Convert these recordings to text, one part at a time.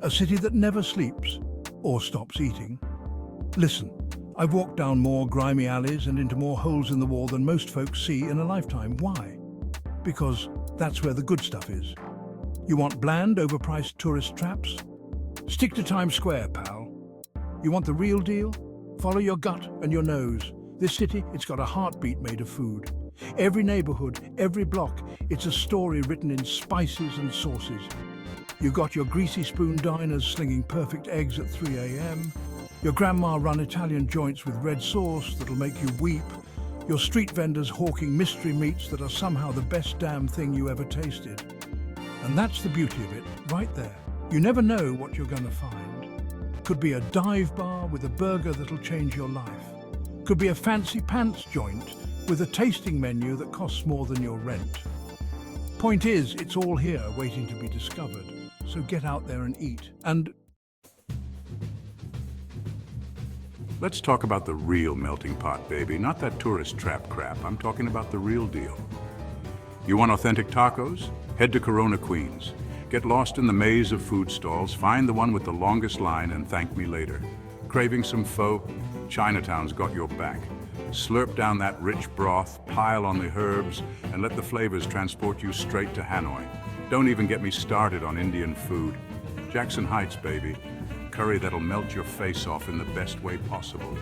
A city that never sleeps or stops eating. Listen, I've walked down more grimy alleys and into more holes in the wall than most folks see in a lifetime. Why? Because that's where the good stuff is. You want bland, overpriced tourist traps? Stick to Times Square, pal. You want the real deal? Follow your gut and your nose. This city, it's got a heartbeat made of food. Every neighborhood, every block, it's a story written in spices and sauces. You got your greasy spoon diners slinging perfect eggs at 3 a.m., your grandma-run Italian joints with red sauce that'll make you weep, your street vendors hawking mystery meats that are somehow the best damn thing you ever tasted. And that's the beauty of it, right there. You never know what you're gonna find. Could be a dive bar with a burger that'll change your life. Could be a fancy pants joint with a tasting menu that costs more than your rent. Point is, it's all here waiting to be discovered. So get out there and eat. And Let's talk about the real melting pot, baby, not that tourist trap crap. I'm talking about the real deal. You want authentic tacos? Head to Corona, Queens. Get lost in the maze of food stalls, find the one with the longest line, and thank me later. Craving some pho? Chinatown's got your back. Slurp down that rich broth, pile on the herbs, and let the flavors transport you straight to Hanoi. Don't even get me started on Indian food. Jackson Heights, baby. Curry that'll melt your face off in the best way possible.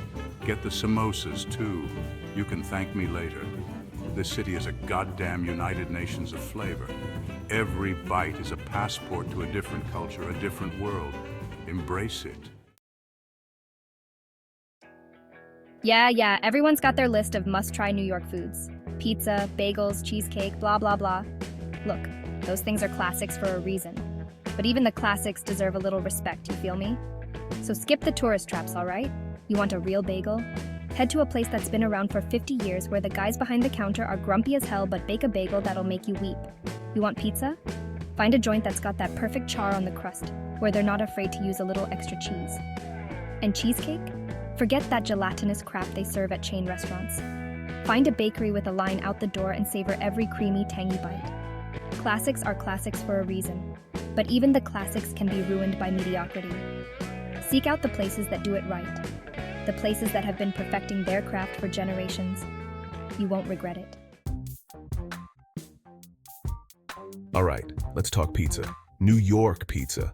Get the samosas, too. You can thank me later. This city is a goddamn United Nations of flavor. Every bite is a passport to a different culture, a different world. Embrace it. Yeah, everyone's got their list of must-try New York foods. Pizza, bagels, cheesecake, blah, blah, blah. Look, those things are classics for a reason. But even the classics deserve a little respect, you feel me? So skip the tourist traps, all right? You want a real bagel? Head to a place that's been around for 50 years where the guys behind the counter are grumpy as hell but bake a bagel that'll make you weep. You want pizza? Find a joint that's got that perfect char on the crust, where they're not afraid to use a little extra cheese. And cheesecake? Forget that gelatinous crap they serve at chain restaurants. Find a bakery with a line out the door and savor every creamy, tangy bite. Classics are classics for a reason, but even the classics can be ruined by mediocrity. Seek out the places that do it right, the places that have been perfecting their craft for generations. You won't regret it. All right, let's talk pizza. New York pizza.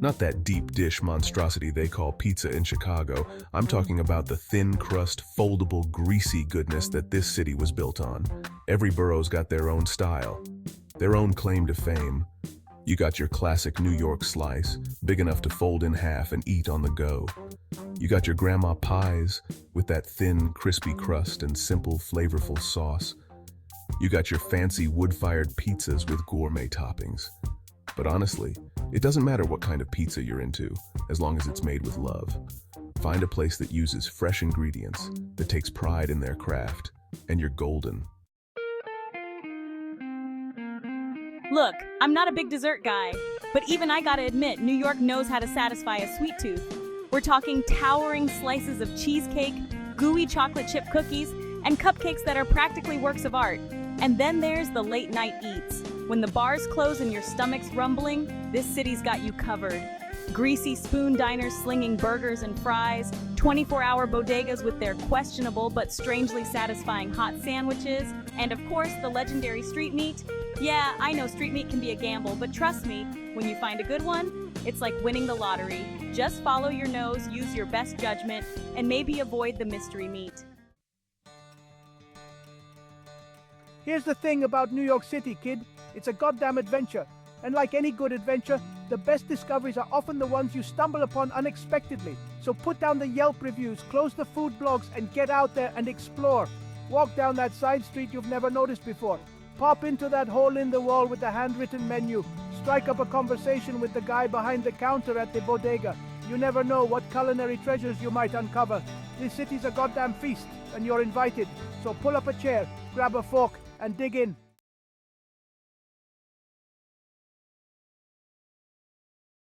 Not that deep dish monstrosity they call pizza in Chicago. I'm talking about the thin crust, foldable, greasy goodness that this city was built on. Every borough's got their own style, their own claim to fame. You got your classic New York slice, big enough to fold in half and eat on the go. You got your grandma pies with that thin, crispy crust and simple, flavorful sauce. You got your fancy wood-fired pizzas with gourmet toppings. But honestly, it doesn't matter what kind of pizza you're into, as long as it's made with love. Find a place that uses fresh ingredients, that takes pride in their craft, and you're golden. Look, I'm not a big dessert guy, but even I gotta admit, New York knows how to satisfy a sweet tooth. We're talking towering slices of cheesecake, gooey chocolate chip cookies, and cupcakes that are practically works of art. And then there's the late night eats. When the bars close and your stomach's rumbling, this city's got you covered. Greasy spoon diners slinging burgers and fries, 24-hour bodegas with their questionable but strangely satisfying hot sandwiches, and of course the legendary street meat. Yeah, I know street meat can be a gamble, but trust me, when you find a good one, it's like winning the lottery. Just follow your nose, use your best judgment, and maybe avoid the mystery meat. Here's the thing about New York City, kid. It's a goddamn adventure. And like any good adventure, the best discoveries are often the ones you stumble upon unexpectedly. So put down the Yelp reviews, close the food blogs, and get out there and explore. Walk down that side street you've never noticed before. Pop into that hole in the wall with the handwritten menu. Strike up a conversation with the guy behind the counter at the bodega. You never know what culinary treasures you might uncover. This city's a goddamn feast, and you're invited. So pull up a chair, grab a fork, and dig in.